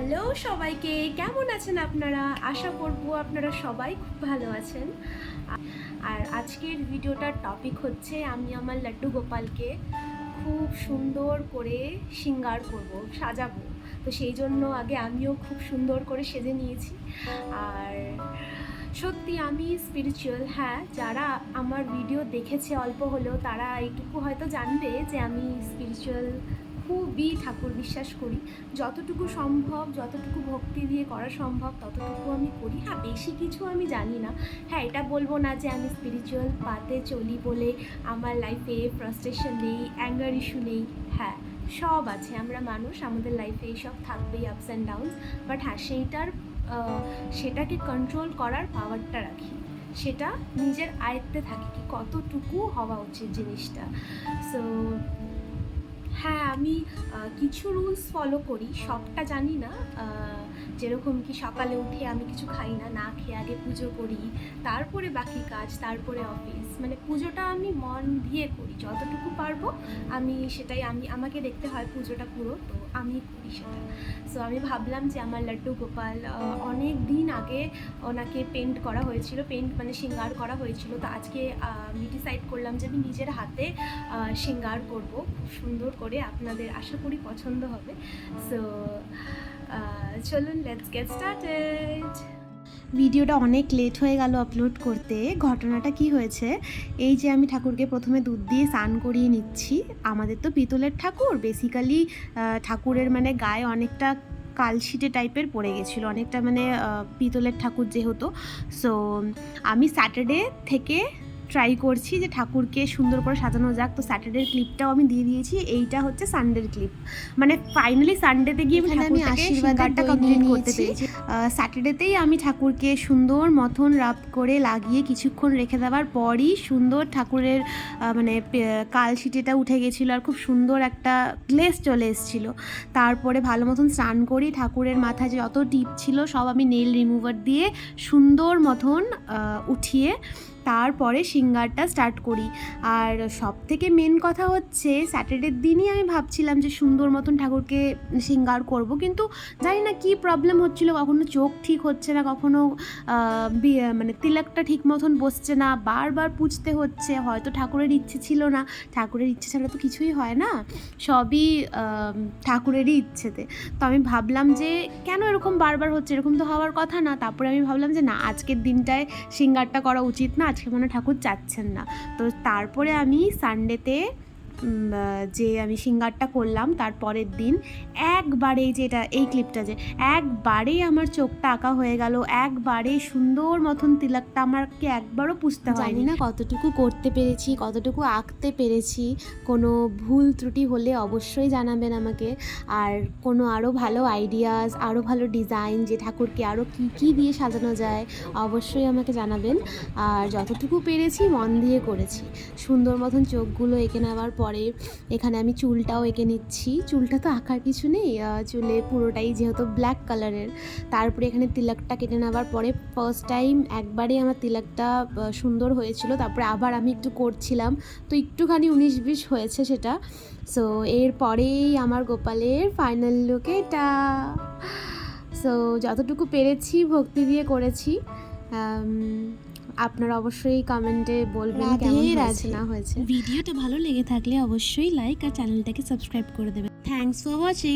Hello সবাইকে, কেমন আছেন আপনারা? আশা করব আপনারা সবাই খুব ভালো আছেন। আর আজকের ভিডিওটার টপিক হচ্ছে আমি আমার লাড্ডু গোপালকে খুব সুন্দর করে শৃঙ্গার করব, সাজাবো। তো সেই জন্য আগে আমিও খুব সুন্দর করে সেজে নিয়েছি। আর সত্যি আমি স্পিরিচুয়াল, হ্যাঁ, যারা আমার ভিডিও দেখেছে অল্প হলেও তারা এইটুকু হয়তো জানবে যে আমি স্পিরিচুয়াল, খুবই ঠাকুর বিশ্বাস করি। যতটুকু সম্ভব, যতটুকু ভক্তি দিয়ে করা সম্ভব ততটুকু আমি করি। হ্যাঁ, বেশি কিছু আমি জানি না। হ্যাঁ, এটা বলবো না যে আমি স্পিরিচুয়াল পাতে চলি বলে আমার লাইফে ফ্রাস্ট্রেশন নেই, অ্যাঙ্গার ইস্যু নেই। হ্যাঁ, সব আছে, আমরা মানুষ, আমাদের লাইফে এইসব থাকবেই, আপস অ্যান্ড ডাউনস। বাট হ্যাঁ, সেটাকে কন্ট্রোল করার পাওয়ারটা রাখি। সেটা নিজের আয়ত্তে থাকে কি কতটুকু হওয়া উচিত জিনিসটা। সো হ্যাঁ, আমি কিছু রুলস ফলো করি, সবটা জানি না। যেরকম কি সকালে উঠে আমি কিছু খাই না, না খেয়ে আগে পুজো করি, তারপরে বাকি কাজ, তারপরে অফিস। মানে পুজোটা আমি মন দিয়ে করি, যতটুকু পারবো আমি সেটাই, আমাকে দেখতে হয় পুজোটা পুরো, তো আমি করি সেটা। সো আমি ভাবলাম যে আমার লাড্ডু গোপাল, অনেক দিন আগে ওনাকে পেন্ট করা হয়েছিল, পেন্ট মানে শৃঙ্গার করা হয়েছিল। তো আজকে আমি ডিসাইড করলাম যে আমি নিজের হাতে শৃঙ্গার করব খুব সুন্দর করে। আপনাদের আশা করি পছন্দ হবে। সো চলুন, লেটস গেট স্টার্টেড। ভিডিওটা অনেক লেট হয়ে গেল আপলোড করতে। ঘটনাটা কি হয়েছে, এই যে আমি ঠাকুরকে প্রথমে দুধ দিয়ে স্নান করিয়ে নিচ্ছি। আমাদের তো পিতলের ঠাকুর, বেসিক্যালি ঠাকুরের মানে গায়ে অনেকটা কালশিটে টাইপের পড়ে গেছিলো, অনেকটা মানে পিতলের ঠাকুর যেহেতু। সো আমি স্যাটারডে থেকে ট্রাই করছি যে ঠাকুরকে সুন্দর করে সাজানো যাক। তো স্যাটারডের ক্লিপটাও আমি দিয়ে দিয়েছি, এইটা হচ্ছে সানডের ক্লিপ। মানে ফাইনালি সানডেতে গিয়ে আমি আশীর্বাদটা কমপ্লিট করতে পেরেছি। স্যাটারডেতেই আমি ঠাকুরকে সুন্দর মতন রাব করে লাগিয়ে কিছুক্ষণ রেখে দেওয়ার পরই সুন্দর ঠাকুরের মানে কালশিটেটা উঠে গেছিলো, আর খুব সুন্দর একটা গ্লেজ চলে এসেছিলো। তারপরে ভালো মতন স্নান করি, ঠাকুরের মাথায় যে যত টিপ ছিল সব আমি নেল রিমুভার দিয়ে সুন্দর মতন উঠিয়ে তারপরে শৃঙ্গারটা স্টার্ট করি। আর সব থেকে মেন কথা হচ্ছে স্যাটারডের দিনই আমি ভাবছিলাম যে সুন্দর মতন ঠাকুরকে শৃঙ্গার করব, কিন্তু জানি না কী প্রবলেম হচ্ছিল, কখনো চোখ ঠিক হচ্ছে না, কখনো মানে তিলকটা ঠিক মতন বসছে না, বারবার পুছতে হচ্ছে। হয়তো ঠাকুরের ইচ্ছে ছিল না, ঠাকুরের ইচ্ছে ছাড়া তো কিছুই হয় না, সবই ঠাকুরেরই ইচ্ছেতে। তো আমি ভাবলাম যে কেন এরকম বারবার হচ্ছে, এরকম তো হওয়ার কথা না। তারপরে আমি ভাবলাম যে না, আজকের দিনটায় শৃঙ্গারটা করা উচিত না, আজকে মনে ঠাকুর চাচ্ছেন না। তো তারপরে আমি সানডেতে যে আমি শৃঙ্গারটা করলাম, তারপরের দিন একবারেই, যেটা এই ক্লিপটা, যে একবারেই আমার চোখটা আঁকা হয়ে গেল, একবারেই সুন্দর মতন তিলকটা আমাকে একবারও পুছতে হয়নি। জানি না কতটুকু করতে পেরেছি, কতটুকু আঁকতে পেরেছি। কোনো ভুল ত্রুটি হলে অবশ্যই জানাবেন আমাকে। আর কোনো আরও ভালো আইডিয়াস, আরও ভালো ডিজাইন, যে ঠাকুরকে আরও কী কী দিয়ে সাজানো যায়, অবশ্যই আমাকে জানাবেন। আর যতটুকু পেরেছি মন দিয়ে করেছি। সুন্দর মতন চোখগুলো এঁকে নেওয়ার পরে এখানে আমি চুলটাও এঁকে নিচ্ছি। চুলটা তো আঁকার কিছু নেই, চুলে পুরোটাই যেহেতু ব্ল্যাক কালারের। তারপরে এখানে তিলকটা কেটে নেওয়ার পরে ফার্স্ট টাইম একবারে আমার তিলকটা সুন্দর হয়েছিল। তারপরে আবার আমি একটু করছিলাম, তো একটুখানি 19-20 হয়েছে সেটা। সো এরপরেই আমার গোপালের ফাইনাল লুক এটা। সো যতটুকু পেরেছি ভক্তি দিয়ে করেছি। আপনারা অবশ্যই কমেন্টে বলবেন কেমন হয়েছে না হয়েছে। ভিডিওটা ভালো লেগে থাকলে অবশ্যই লাইক আর চ্যানেলটাকে সাবস্ক্রাইব করে দেবেন। Thanks for watching.